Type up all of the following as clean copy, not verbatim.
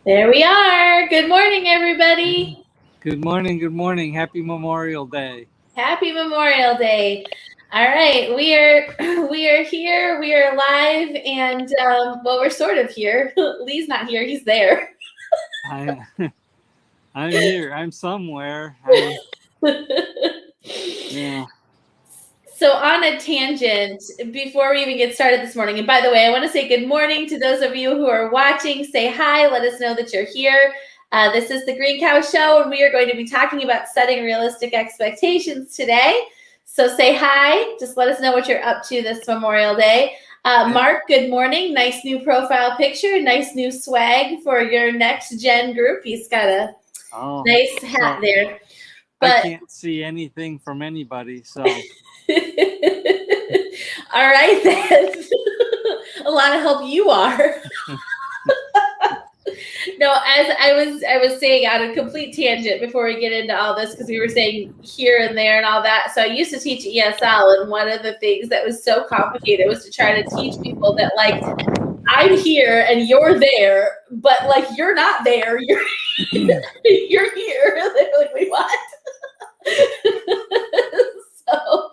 There we are. Good morning, everybody. Good morning. Good morning. Happy Memorial Day. Happy Memorial Day. All right, we are here. We are live, and well, we're sort of here. Lee's not here. He's there. I, I'm here. I'm somewhere. Yeah. So on a tangent, before we even get started this morning, and by the way, I want to say good morning to those of you who are watching. Say hi. Let us know that you're here. This is the Greencow Show, and we are going to be talking about setting realistic expectations today. So say hi. Just let us know what you're up to this Memorial Day. Mark, good morning. Nice new profile picture. Nice new swag for your next gen group. He's got a nice hat there. But I can't see anything from anybody, so. All right, then. A lot of help you are. No, as I was saying on a complete tangent before we get into all this, because we were saying here and there and all that. So I used to teach ESL, and one of the things that was so complicated was to try to teach people that, like, I'm here and you're there, but like you're not there. You're you're here. They're like, wait, what? So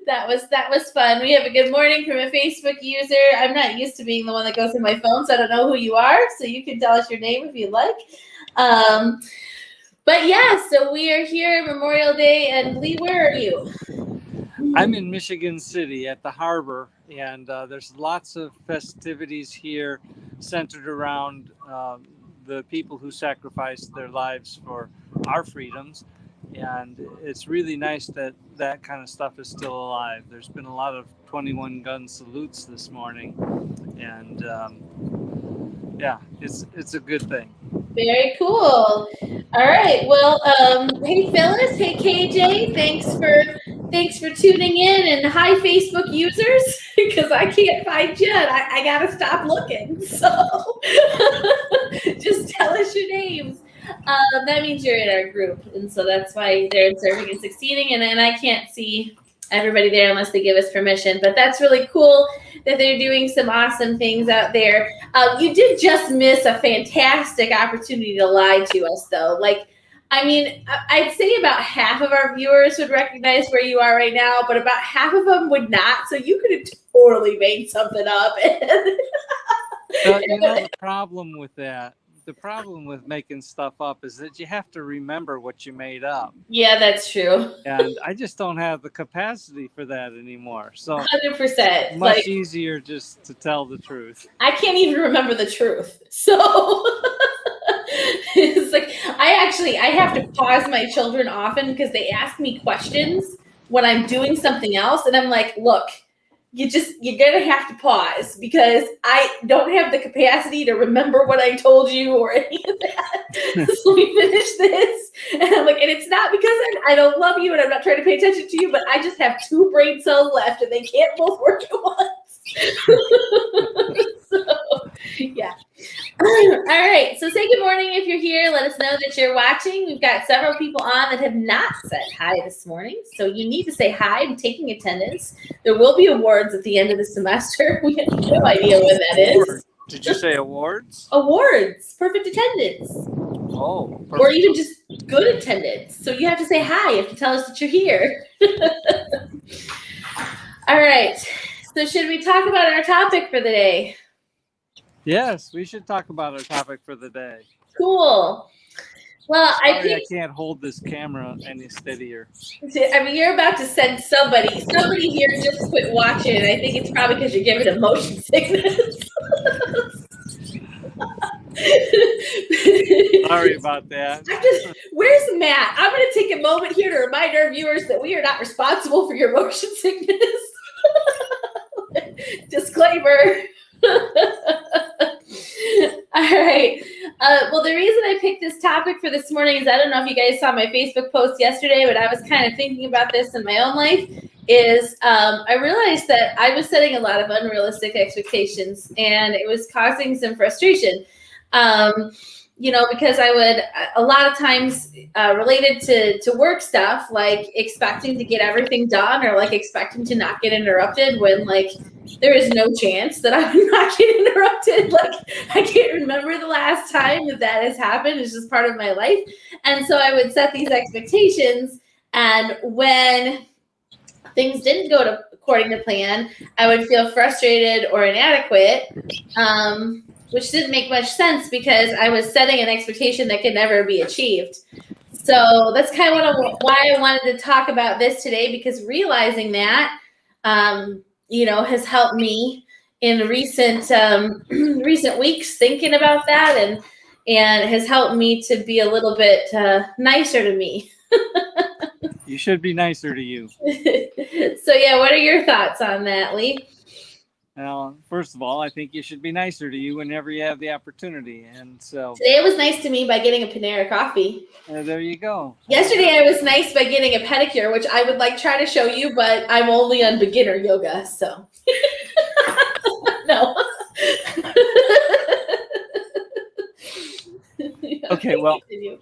that was fun. We have a good morning from a Facebook user. I'm not used to being the one that goes in my phone, so I don't know who you are. So you can tell us your name if you'd like. But yeah, so we are here Memorial Day. And Lee, where are you? I'm in Michigan City at the harbor, and there's lots of festivities here centered around the people who sacrificed their lives for our freedoms. And it's really nice that that kind of stuff is still alive. There's been a lot of 21 gun salutes this morning, and yeah, it's a good thing. Very cool. All right. Well, hey Phyllis, hey KJ, thanks for tuning in, and hi Facebook users, because I can't find you. I gotta stop looking. So just tell us your names. That means you're in our group, and so that's why they're in Serving and Succeeding, and I can't see everybody there unless they give us permission. But that's really cool that they're doing some awesome things out there. You did just miss a fantastic opportunity to lie to us, though. Like, I mean, I'd say about half of our viewers would recognize where you are right now, but about half of them would not. So you could have totally made something up. So, the problem with that, the problem with making stuff up is that you have to remember what you made up. Yeah, that's true. And I just don't have the capacity for that anymore. So 100%. Much easier just to tell the truth. I can't even remember the truth. So it's like I have to pause my children often because they ask me questions when I'm doing something else. And I'm like, look, you're gonna have to pause because I don't have the capacity to remember what I told you or any of that. So we finish this, and I'm like, and it's not because I don't love you and I'm not trying to pay attention to you, but I just have 2 brain cells left and they can't both work at once. So yeah. All right. So say good morning if you're here. Let us know that you're watching. We've got several people on that have not said hi this morning. So you need to say hi. I'm taking attendance. There will be awards at the end of the semester. We have no idea when that is. Did you say awards? Awards. Perfect attendance. Oh. Perfect. Or even just good attendance. So you have to say hi. You have to tell us that you're here. All right. So should we talk about our topic for the day? Yes, we should talk about our topic for the day. Cool. Well, I can't hold this camera any steadier. I mean, you're about to send somebody here just quit watching. I think it's probably because you're giving them motion sickness. Sorry about that. Where's Matt? I'm going to take a moment here to remind our viewers that we are not responsible for your motion sickness. Disclaimer. All right. Well, the reason I picked this topic for this morning is I don't know if you guys saw my Facebook post yesterday, but I was kind of thinking about this in my own life. I realized that I was setting a lot of unrealistic expectations, and it was causing some frustration. because I would a lot of times related to work stuff, like expecting to get everything done or like expecting to not get interrupted when like there is no chance that I would not get interrupted. Like I can't remember the last time that has happened. It's just part of my life. And so I would set these expectations, and when things didn't go according to plan, I would feel frustrated or inadequate, which didn't make much sense because I was setting an expectation that could never be achieved. So that's kind of why I wanted to talk about this today, because realizing that, has helped me in recent weeks thinking about that, and has helped me to be a little bit nicer to me. You should be nicer to you. So yeah, what are your thoughts on that, Lee? Well, first of all, I think you should be nicer to you whenever you have the opportunity. And so today it was nice to me by getting a Panera coffee. There you go. Yesterday I was nice by getting a pedicure, which I would like try to show you, but I'm only on beginner yoga, so no. Okay, well,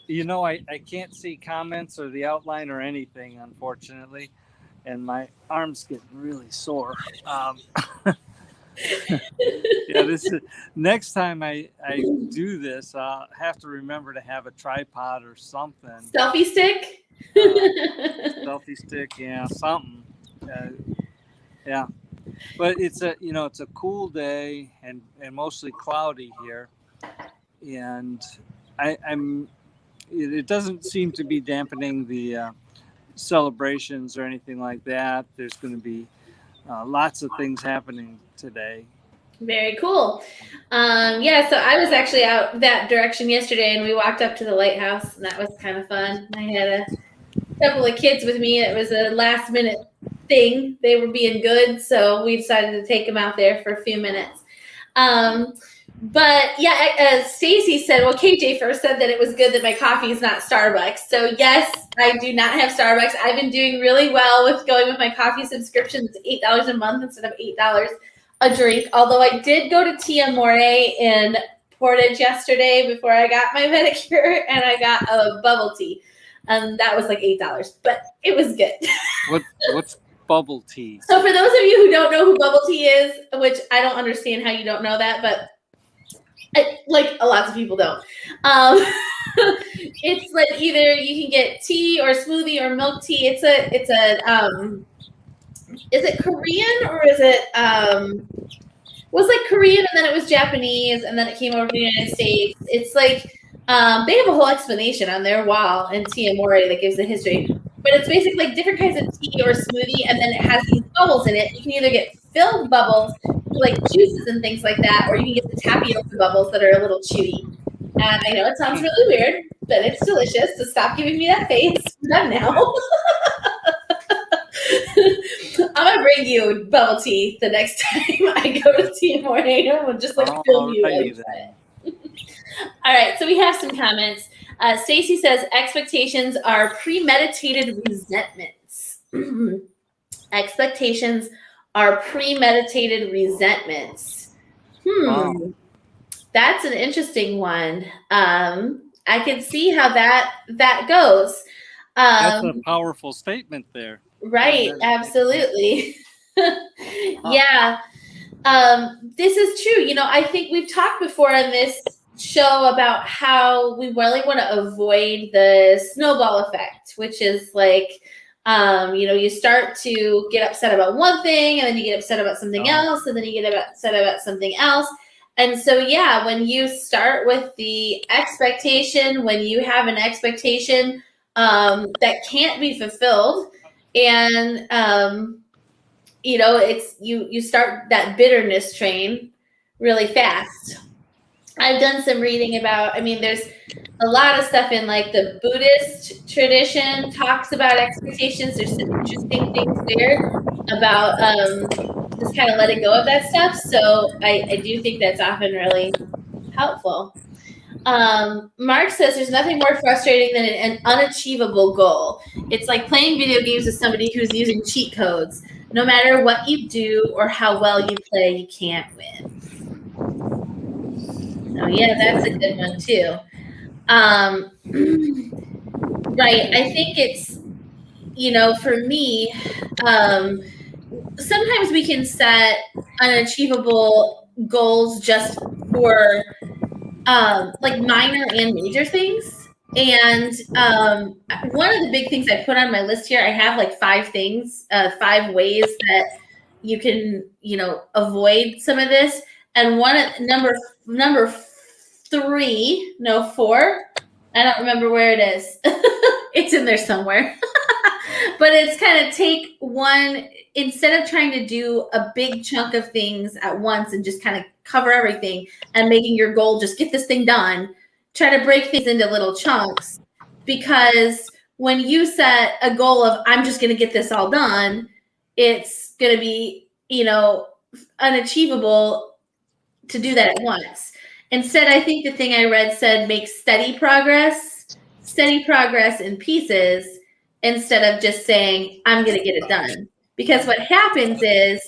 I can't see comments or the outline or anything, unfortunately, and my arm's getting really sore. Next time I do this, I'll have to remember to have a tripod or something. Selfie stick? Selfie stick, yeah, something. Yeah, but it's a cool day and mostly cloudy here, and it doesn't seem to be dampening the celebrations or anything like that. There's going to be lots of things happening today. Very cool. So I was actually out that direction yesterday, and we walked up to the lighthouse, and that was kind of fun. I had a couple of kids with me. It was a last minute thing. They were being good, so we decided to take them out there for a few minutes. But yeah, as Stacy said, well, KJ first said that it was good that my coffee is not Starbucks. So yes, I do not have Starbucks. I've been doing really well with going with my coffee subscription. It's $8 a month instead of $8 a drink. Although I did go to Tia More in Portage yesterday before I got my manicure, and I got a bubble tea, and that was like $8, but it was good. What's bubble tea? So for those of you who don't know who bubble tea is, which I don't understand how you don't know that, but like a lot of people don't. It's like either you can get tea or smoothie or milk tea. It's a is it Korean or is it was like Korean and then it was Japanese and then it came over to the United States. It's like they have a whole explanation on their wall in Tia More that gives the history. But it's basically like different kinds of tea or smoothie, and then it has these bubbles in it. You can either get filled bubbles, like juices and things like that, or you can get the tapioca bubbles that are a little chewy. And I know it sounds really weird, but it's delicious. So stop giving me that face. I'm done now. I'm gonna bring you bubble tea the next time I go to Tia More. We'll just like film you. All right, so we have some comments. Stacy says expectations are premeditated resentments. Expectations are premeditated resentments. Wow. That's an interesting one. I can see how that goes. That's a powerful statement there. Right, absolutely. Yeah. This is true. I think we've talked before on this show about how we really want to avoid the snowball effect, which is like, you start to get upset about one thing and then you get upset about something else and then you get upset about something else. And so, yeah, when you start with the expectation, when you have an expectation that can't be fulfilled, and, it's you start that bitterness train really fast. I've done some reading about, there's a lot of stuff in like the Buddhist tradition talks about expectations. There's some interesting things there about just kind of letting go of that stuff. So I do think that's often really helpful. Mark says there's nothing more frustrating than an unachievable goal. It's like playing video games with somebody who's using cheat codes. No matter what you do or how well you play, you can't win. So yeah, that's a good one too. Right. I think it's, for me, sometimes we can set unachievable goals just for like minor and major things. And one of the big things I put on my list here, I have like 5 things, 5 ways that you can, avoid some of this. And number 3, no 4, I don't remember where it is. It's in there somewhere. But it's kind of take one, instead of trying to do a big chunk of things at once and just kind of cover everything and making your goal just get this thing done, try to break things into little chunks. Because when you set a goal of I'm just going to get this all done, it's going to be, unachievable to do that at once. Instead, I think the thing I read said make steady progress in pieces, instead of just saying, I'm going to get it done. Because what happens is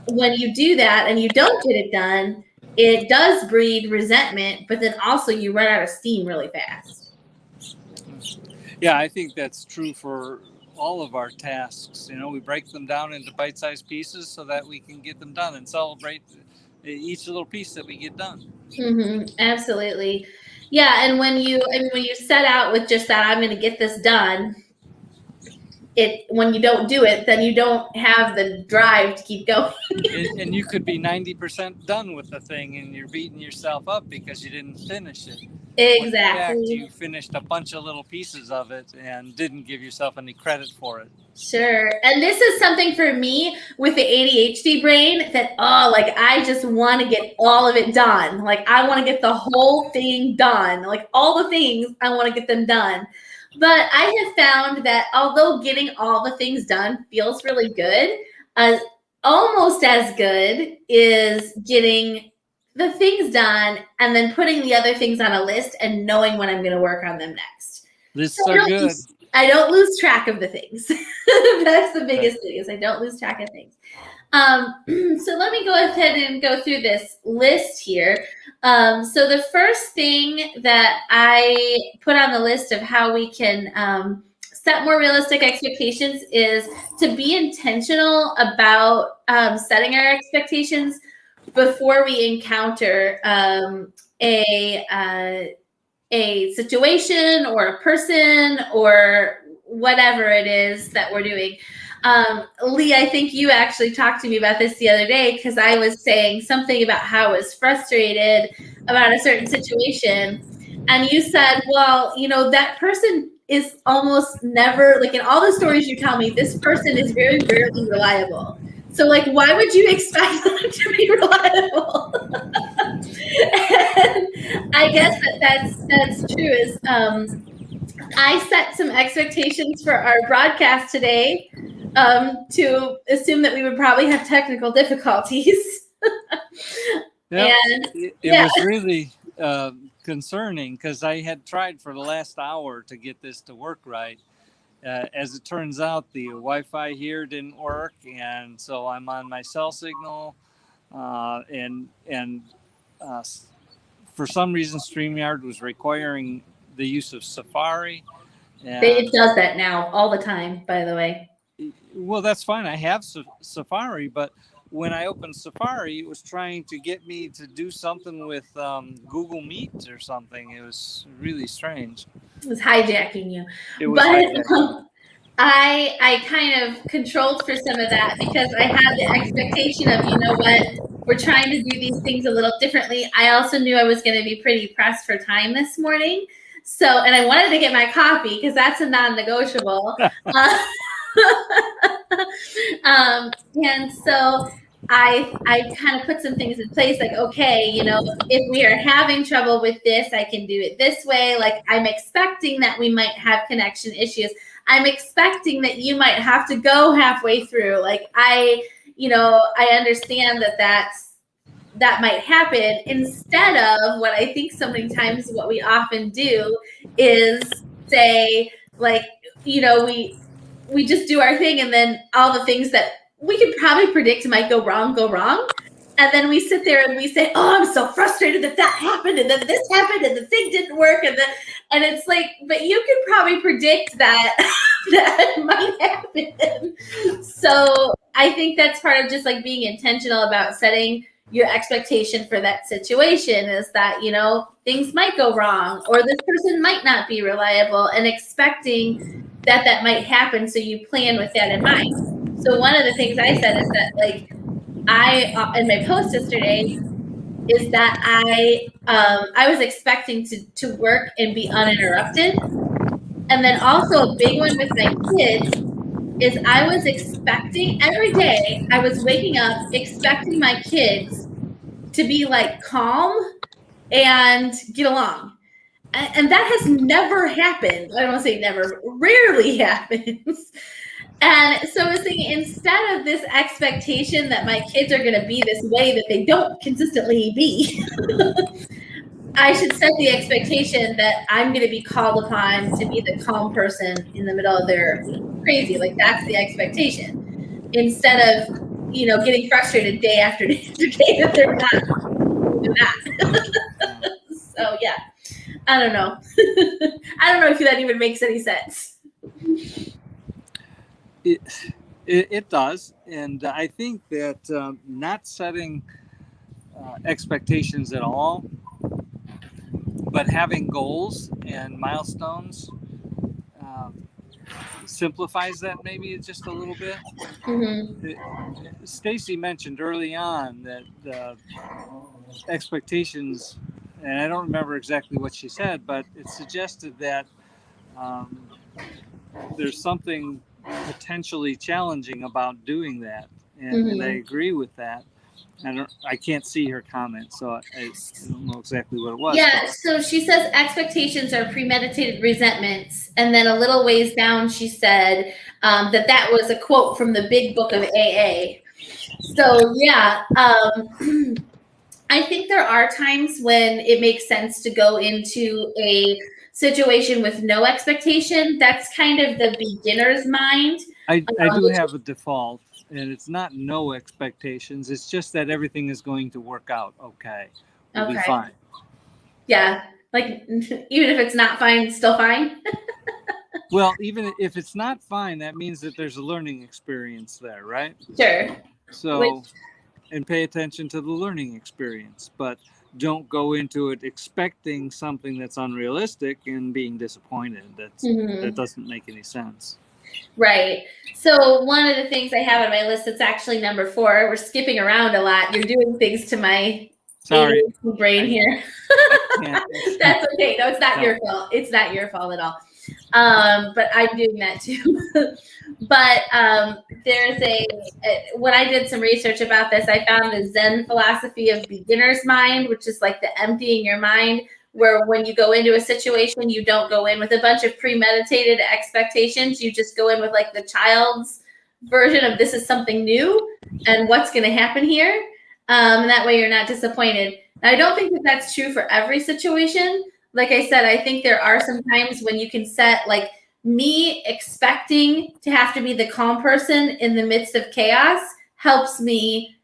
when you do that and you don't get it done, it does breed resentment, but then also you run out of steam really fast. Yeah, I think that's true for all of our tasks. We break them down into bite-sized pieces so that we can get them done and celebrate each little piece that we get done. Mm-hmm, absolutely. Yeah, and when you set out with just that, I'm going to get this done, when you don't do it, then you don't have the drive to keep going. And you could be 90% done with the thing and you're beating yourself up because you didn't finish it. Exactly. When in fact, you finished a bunch of little pieces of it and didn't give yourself any credit for it. Sure. And this is something for me with the ADHD brain that, I just want to get all of it done. Like, I want to get the whole thing done. Like, all the things, I want to get them done. But I have found that although getting all the things done feels really good, almost as good is getting the things done and then putting the other things on a list and knowing when I'm going to work on them next. Lists are good. I don't lose track of the things. That's the biggest thing, is I don't lose track of things. So let me go ahead and go through this list here. So the first thing that I put on the list of how we can set more realistic expectations is to be intentional about setting our expectations before we encounter a situation or a person or whatever it is that we're doing. Lee, I think you actually talked to me about this the other day, because I was saying something about how I was frustrated about a certain situation. And you said, well, that person is almost never, like in all the stories you tell me, this person is very rarely reliable. So, why would you expect them to be reliable? And I guess that's true. Is I set some expectations for our broadcast today to assume that we would probably have technical difficulties. Yep. And it was really concerning, because I had tried for the last hour to get this to work right. As it turns out, the Wi-Fi here didn't work, and so I'm on my cell signal, and for some reason StreamYard was requiring the use of Safari. It does that now all the time, by the way. Well, that's fine. I have Safari, but when I opened Safari, it was trying to get me to do something with Google Meet or something. It was really strange. It was hijacking you. Hijacking. I kind of controlled for some of that, because I had the expectation of, we're trying to do these things a little differently. I also knew I was going to be pretty pressed for time this morning. So, and I wanted to get my coffee, because that's a non-negotiable. And so I kind of put some things in place, like, okay, if we are having trouble with this, I can do it this way. Like, I'm expecting that we might have connection issues. I'm expecting that you might have to go halfway through. Like, I understand that might happen, instead of what I think so many times what we often do is say, like, we just do our thing, and then all the things that we could probably predict might go wrong. And then we sit there and we say, oh, I'm so frustrated that happened. And then this happened and the thing didn't work. And it's like, but you can probably predict that that might happen. So I think that's part of just like being intentional about setting your expectation for that situation, is that, you know, things might go wrong or this person might not be reliable, and expecting that might happen. So you plan with that in mind. So one of the things I said is that, like, I in my post yesterday, is that I was expecting to work and be uninterrupted. And then also a big one with my kids is I was expecting every day, I was waking up expecting my kids to be like calm and get along. And that has never happened. I don't want to say never, rarely happens. And so I was thinking, instead of this expectation that my kids are going to be this way that they don't consistently be, I should set the expectation that I'm going to be called upon to be the calm person in the middle of their crazy. Like, that's the expectation. Instead of, you know, getting frustrated day after day after day that they're not doing that. So yeah, I don't know. I don't know if that even makes any sense. It does, and I think that not setting expectations at all, but having goals and milestones simplifies that maybe just a little bit. Mm-hmm. Stacy mentioned early on that expectations, and I don't remember exactly what she said, but it suggested that there's something potentially challenging about doing that, and I agree with that. I can't see her comment, so I don't know exactly what it was. Yeah, so she says expectations are premeditated resentments, and then a little ways down she said that was a quote from the Big Book of AA. So yeah, I think there are times when it makes sense to go into a situation with no expectation. That's kind of the beginner's mind. I do have a default, and it's not no expectations. It's just that everything is going to work out okay. It'll be fine. Yeah, like even if it's not fine, it's still fine. Well, even if it's not fine, that means that there's a learning experience there, right? Sure. So, and pay attention to the learning experience, but don't go into it expecting something that's unrealistic and being disappointed. That doesn't make any sense. Right. So one of the things I have on my list, it's actually number 4. We're skipping around a lot. You're doing things to my brain here. That's okay. No, it's not your fault. It's not your fault at all. But I'm doing that too. But there's when I did some research about this, I found the Zen philosophy of beginner's mind, which is like the emptying your mind, where when you go into a situation, you don't go in with a bunch of premeditated expectations. You just go in with like the child's version of, this is something new and what's going to happen here. And that way you're not disappointed. Now, I don't think that that's true for every situation. Like I said, I think there are some times when you can set, like, me expecting to have to be the calm person in the midst of chaos helps me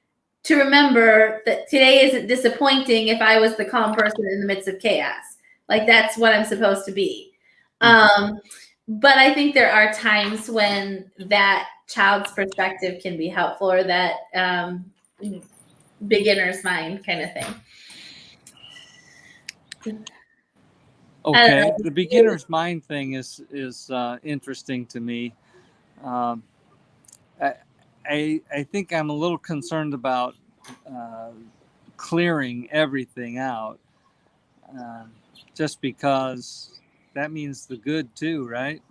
to remember that today isn't disappointing if I was the calm person in the midst of chaos. Like, that's what I'm supposed to be. But I think there are times when that child's perspective can be helpful, or that beginner's mind kind of thing. Okay, the beginner's mind thing is interesting to me. I think I'm a little concerned about clearing everything out, just because that means the good too, right?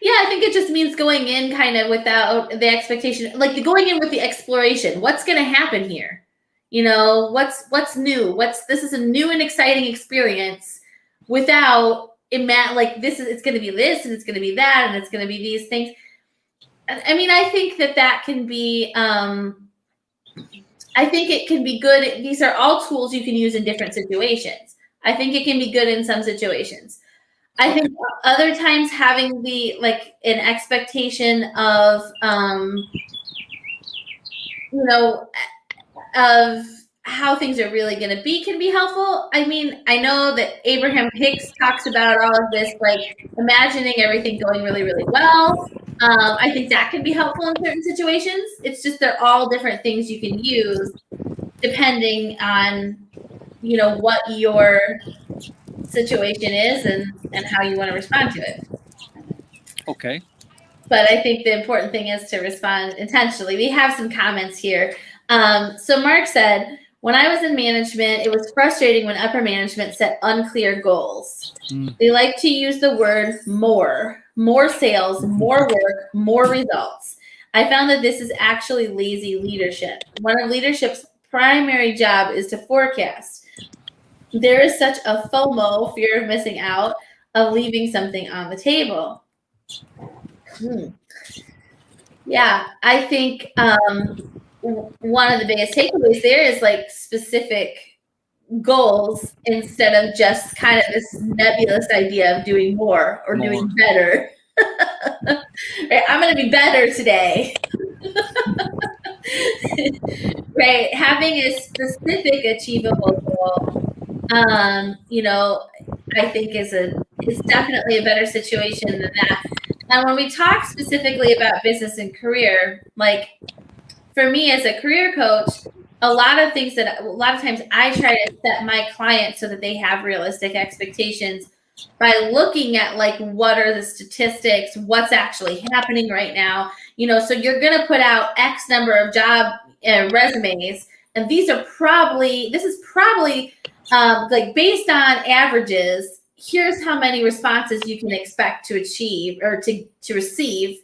Yeah, I think it just means going in kind of without the expectation, like going in with the exploration. What's going to happen here? You know, what's new? This is a new and exciting experience, without like it's going to be this and it's going to be that and it's going to be these things. I mean, I think that can be, I think it can be good. These are all tools you can use in different situations. I think it can be good in some situations. I think other times having an expectation of, of how things are really going to be can be helpful. I mean, I know that Abraham Hicks talks about all of this, like imagining everything going really, really well. I think that can be helpful in certain situations. It's just they're all different things you can use depending on, what your situation is and how you want to respond to it. Okay. But I think the important thing is to respond intentionally. We have some comments here. So Mark said, when I was in management, it was frustrating when upper management set unclear goals. They like to use the word more sales, more work, more results. I found that this is actually lazy leadership. One of leadership's primary job is to forecast. There is such a FOMO, fear of missing out, of leaving something on the table. Yeah, I think one of the biggest takeaways there is like specific goals instead of just kind of this nebulous idea of doing more or doing better. Right, I'm going to be better today. Right, having a specific achievable goal, I think is definitely a better situation than that. And when we talk specifically about business and career, like for me as a career coach, a lot of times I try to set my clients so that they have realistic expectations by looking at like what are the statistics, what's actually happening right now. So you're going to put out X number of job resumes, and this is probably like based on averages. Here's how many responses you can expect to achieve or to receive.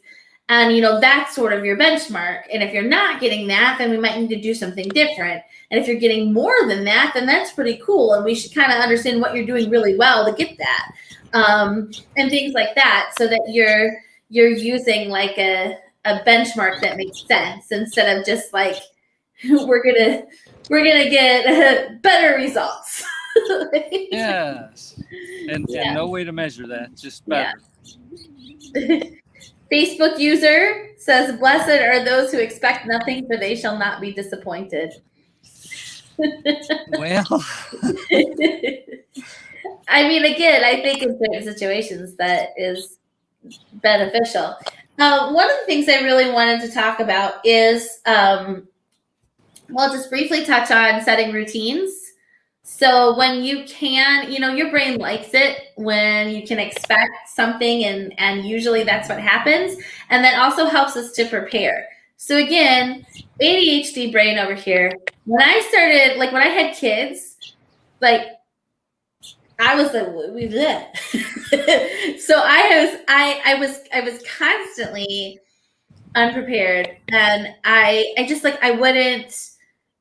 And, that's sort of your benchmark. And if you're not getting that, then we might need to do something different. And if you're getting more than that, then that's pretty cool. And we should kind of understand what you're doing really well to get that. And things like that, so that you're using like a benchmark that makes sense instead of just like, we're gonna get better results. Yes. And no way to measure that, just better. Yeah. Facebook user says, blessed are those who expect nothing, for they shall not be disappointed. Well. I mean, again, I think in certain situations that is beneficial. One of the things I really wanted to talk about is, just briefly touch on setting routines. So when you can, your brain likes it when you can expect something, and usually that's what happens. And that also helps us to prepare. So again, ADHD brain over here. When I started, like when I had kids, like I was like, we did. So I was constantly unprepared, and I just like, I wouldn't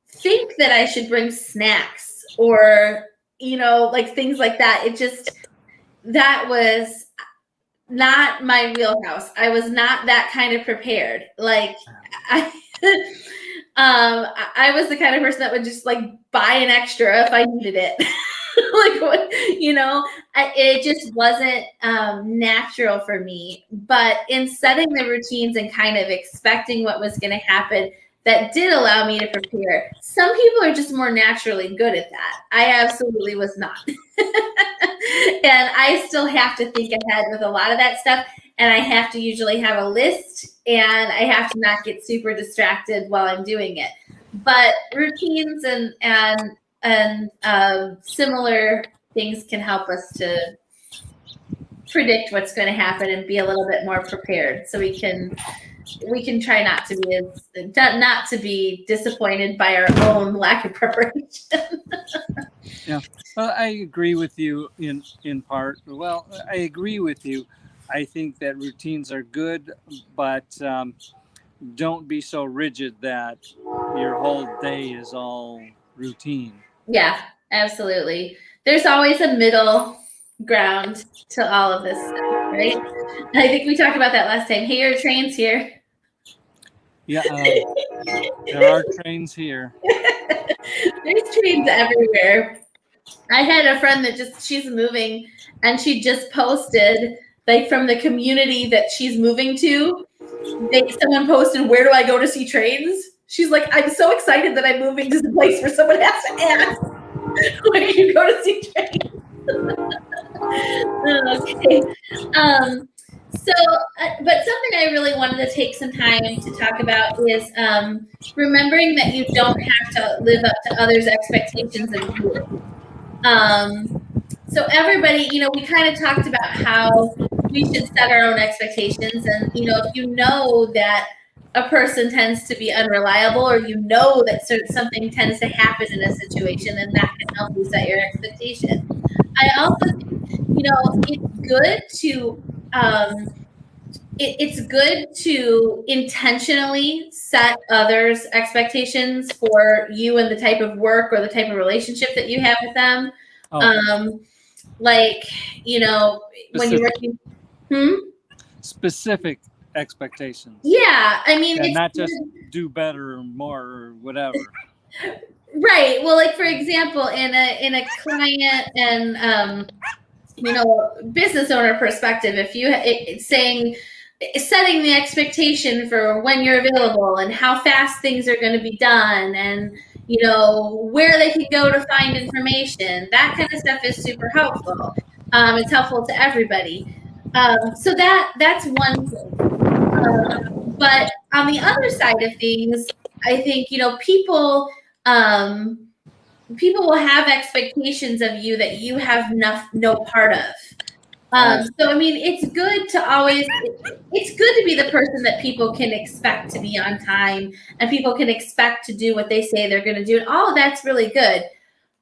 think that I should bring snacks or, like things like that. That was not my wheelhouse. I was not that kind of prepared. Like I was the kind of person that would just like buy an extra if I needed it. Like what, it just wasn't natural for me. But in setting the routines and kind of expecting what was going to happen, that did allow me to prepare. Some people are just more naturally good at that. I absolutely was not. And I still have to think ahead with a lot of that stuff. And I have to usually have a list, and I have to not get super distracted while I'm doing it. But routines and similar things can help us to predict what's going to happen and be a little bit more prepared, so we can try not to be disappointed by our own lack of preparation. Yeah, well, I agree with you in part. Well, I agree with you. I think that routines are good, but don't be so rigid that your whole day is all routine. Yeah, absolutely. There's always a middle ground to all of this stuff, right? I think we talked about that last time. Hey, your train's here. Yeah, there are trains here. There's trains everywhere. I had a friend that she's moving, and she just posted, like, from the community that she's moving to, someone posted, where do I go to see trains? She's like, I'm so excited that I'm moving to the place where someone has to ask when you go to see trains. Okay. But something I really wanted to take some time to talk about is remembering that you don't have to live up to others' expectations of you. So everybody, we kind of talked about how we should set our own expectations. And, if you know that a person tends to be unreliable, or that something tends to happen in a situation, then that can help you set your expectation. I also think, it's good to intentionally set others' expectations for you and the type of work or the type of relationship that you have with them. When you're working. Specific expectations. Yeah, I mean, and not just do better or more or whatever. Right. Well, like for example, in a client and business owner perspective, if it's setting the expectation for when you're available and how fast things are going to be done, and where they can go to find information, that kind of stuff is super helpful. It's helpful to everybody. So that's one thing. But on the other side of things, I think people will have expectations of you that you have no part of. So I mean, it's good to be the person that people can expect to be on time, and people can expect to do what they say they're going to do, and all of that's really good.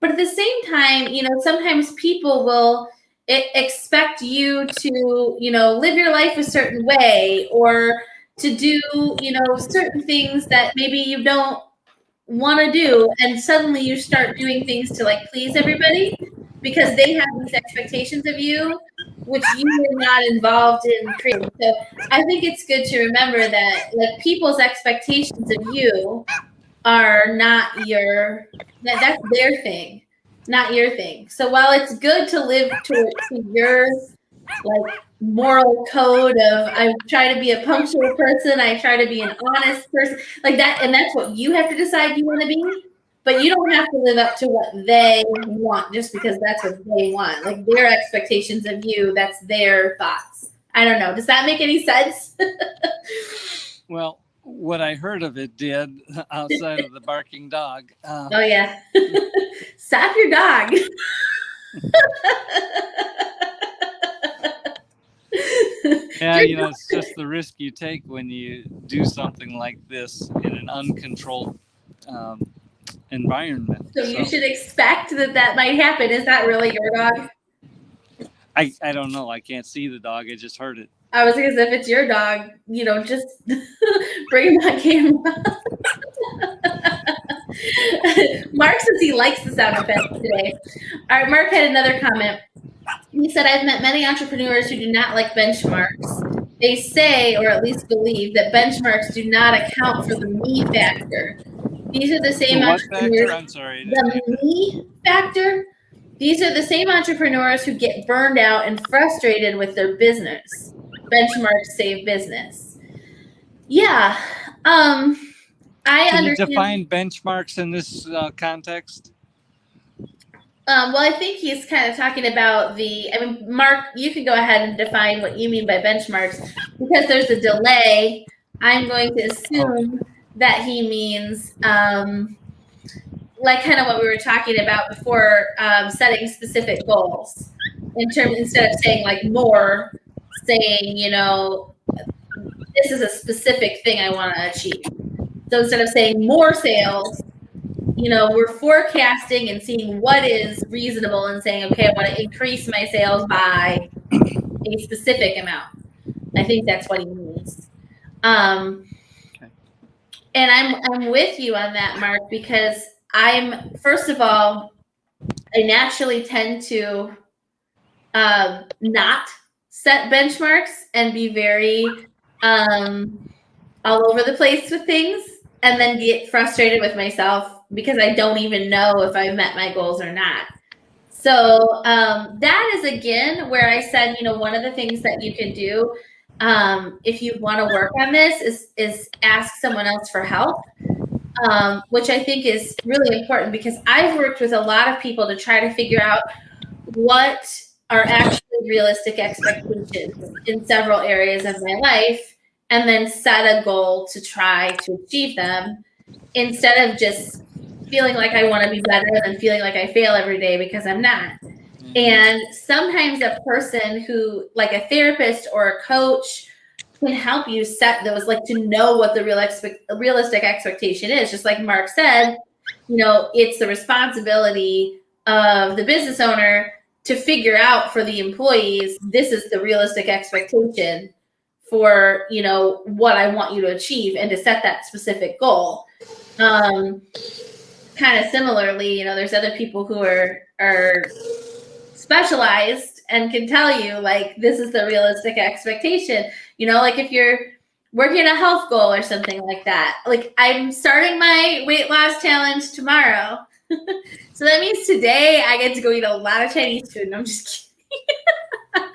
But at the same time, sometimes people will expect you to, live your life a certain way, or to do, certain things that maybe you don't want to do, and suddenly you start doing things to like please everybody because they have these expectations of you, which you were not involved in creating. So I think it's good to remember that like people's expectations of you are not that's their thing, not your thing. So while it's good to live to your like moral code of I try to be a punctual person, I try to be an honest person, like that, and that's what you have to decide you want to be, but you don't have to live up to what they want just because that's what they want. Like their expectations of you, that's their thoughts. I don't know. Does that make any sense? Well, what I heard of it did outside of the barking dog. Oh yeah. Stop your dog. Yeah, it's just the risk you take when you do something like this in an uncontrolled environment. So you should expect that might happen. Is that really your dog? I don't know. I can't see the dog. I just heard it. I was thinking if it's your dog, just bring him on camera. Mark says he likes the sound effects today. All right, Mark had another comment. He said, I've met many entrepreneurs who do not like benchmarks. They say, or at least believe, that benchmarks do not account for the me factor. These are the same entrepreneurs. Factor? I'm sorry. The me factor. These are the same entrepreneurs who get burned out and frustrated with their business. Benchmarks save business. Yeah. I Can understand. you define benchmarks in this context? Well, I think he's kind of talking about Mark, you can go ahead and define what you mean by benchmarks. Because there's a delay, I'm going to assume that he means like kind of what we were talking about before, setting specific goals. Instead of saying like more, saying, this is a specific thing I want to achieve. So instead of saying more sales, we're forecasting and seeing what is reasonable and saying, okay, I want to increase my sales by a specific amount. I think that's what he means. And I'm with you on that, Mark, because first of all, I naturally tend to not set benchmarks and be very all over the place with things, and then get frustrated with myself because I don't even know if I've met my goals or not. So that is, again, where I said, one of the things that you can do if you want to work on this is ask someone else for help. which I think is really important because I've worked with a lot of people to try to figure out what are actually realistic expectations in several areas of my life, and then set a goal to try to achieve them instead of just feeling like I want to be better than feeling like I fail every day because I'm not. And sometimes a person who, like a therapist or a coach, can help you set those, like to know what the realistic expectation is. Just like Mark said, it's the responsibility of the business owner to figure out for the employees, this is the realistic expectation for, what I want you to achieve, and to set that specific goal. Kind of similarly, there's other people who are specialized and can tell you, like, this is the realistic expectation. Like if you're working a health goal or something like that. Like, I'm starting my weight loss challenge tomorrow. So that means today I get to go eat a lot of Chinese food. And I'm just kidding.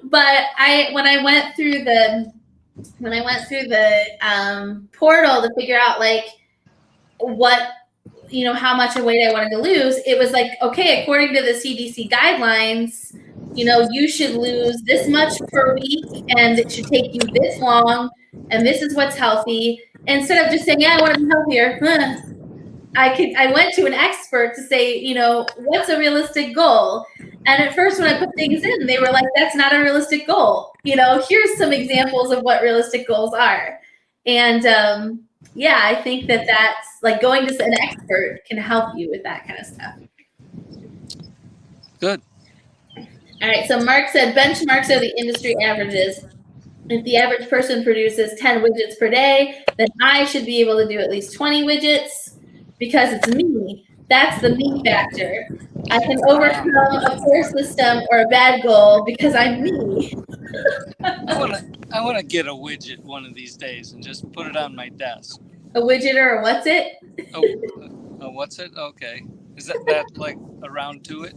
But when I went through the portal to figure out like what, how much weight I wanted to lose, it was like, okay, according to the CDC guidelines, you should lose this much per week, and it should take you this long, and this is what's healthy. Instead of just saying, yeah, I want to be healthier, I went to an expert to say, what's a realistic goal? And at first when I put things in, they were like, that's not a realistic goal. Here's some examples of what realistic goals are. And I think that's like going to an expert can help you with that kind of stuff. Good. All right. So Mark said benchmarks are the industry averages. If the average person produces 10 widgets per day, then I should be able to do at least 20 widgets because it's me. That's the me factor. I can overcome a poor system or a bad goal because I'm me. I want to get a widget one of these days and just put it on my desk. A widget or a what's it? Oh, what's it? Okay. Is that like a round to it?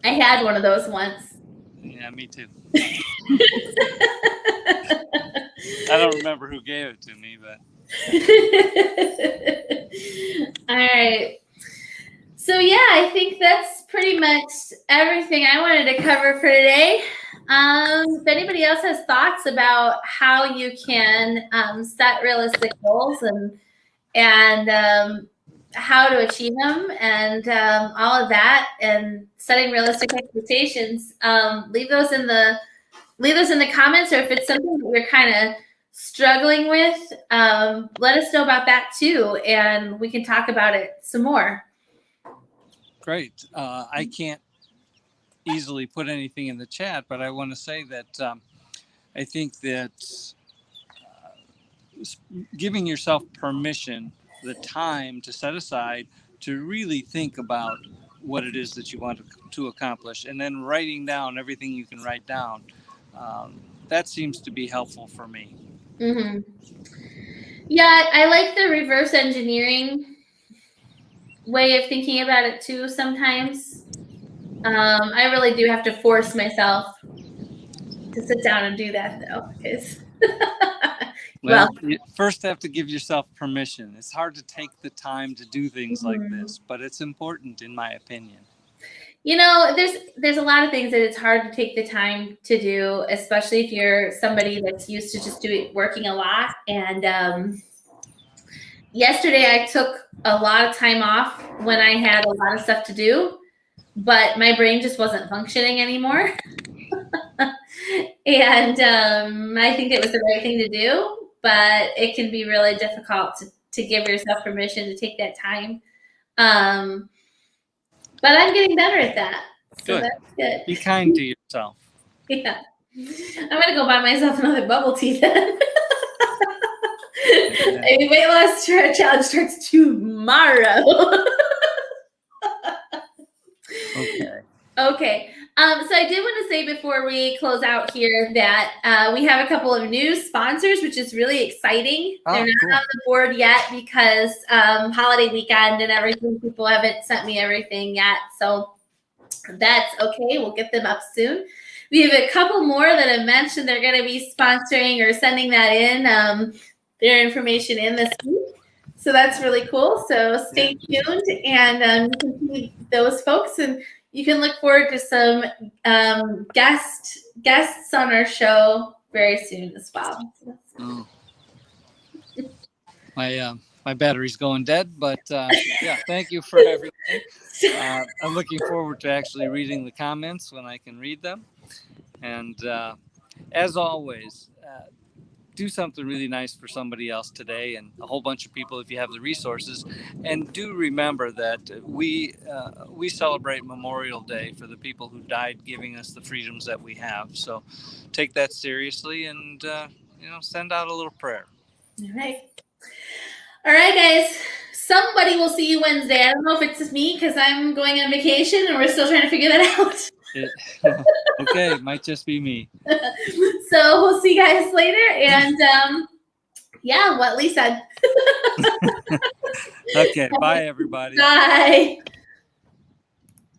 I had one of those once. Yeah, me too. I don't remember who gave it to me, but. All right. So I think that's pretty much everything I wanted to cover for today. If anybody else has thoughts about how you can set realistic goals and how to achieve them and all of that, and setting realistic expectations, leave those in the comments, or if it's something that you're kind of struggling with, let us know about that too, and we can talk about it some more. Great. I can't easily put anything in the chat, but I want to say that I think that giving yourself permission, the time to set aside to really think about what it is that you want to accomplish, and then writing down everything you can write down, that seems to be helpful for me. Mm-hmm. Yeah, I like the reverse engineering way of thinking about it too sometimes. I really do have to force myself to sit down and do that though, because well, you first have to give yourself permission. It's hard to take the time to do things like this, but it's important in my opinion. There's a lot of things that it's hard to take the time to do, especially if you're somebody that's used to just working a lot. And yesterday I took a lot of time off when I had a lot of stuff to do, but my brain just wasn't functioning anymore. And I think it was the right thing to do, but it can be really difficult to give yourself permission to take that time. But I'm getting better at that. So good. That's good. Be kind to yourself. Yeah. I'm going to go buy myself another bubble tea then. A weight loss challenge starts tomorrow. Okay. So I did want to say before we close out here that we have a couple of new sponsors, which is really exciting. They're not on the board yet because holiday weekend and everything. People haven't sent me everything yet. So that's okay. We'll get them up soon. We have a couple more that have mentioned they're going to be sponsoring or sending that in, their information in this week. So that's really cool. So stay tuned, and you can see those folks, and you can look forward to some guests on our show very soon as well. Oh. My battery's going dead, but yeah, thank you for everything. I'm looking forward to actually reading the comments when I can read them. And as always, do something really nice for somebody else today, and a whole bunch of people if you have the resources. And do remember that we celebrate Memorial Day for the people who died giving us the freedoms that we have. So take that seriously, and send out a little prayer. All right, guys. Somebody will see you Wednesday. I don't know if it's just me because I'm going on vacation and we're still trying to figure that out. Okay, it might just be me. So we'll see you guys later. And yeah, what Lee said. Okay, bye everybody. Bye.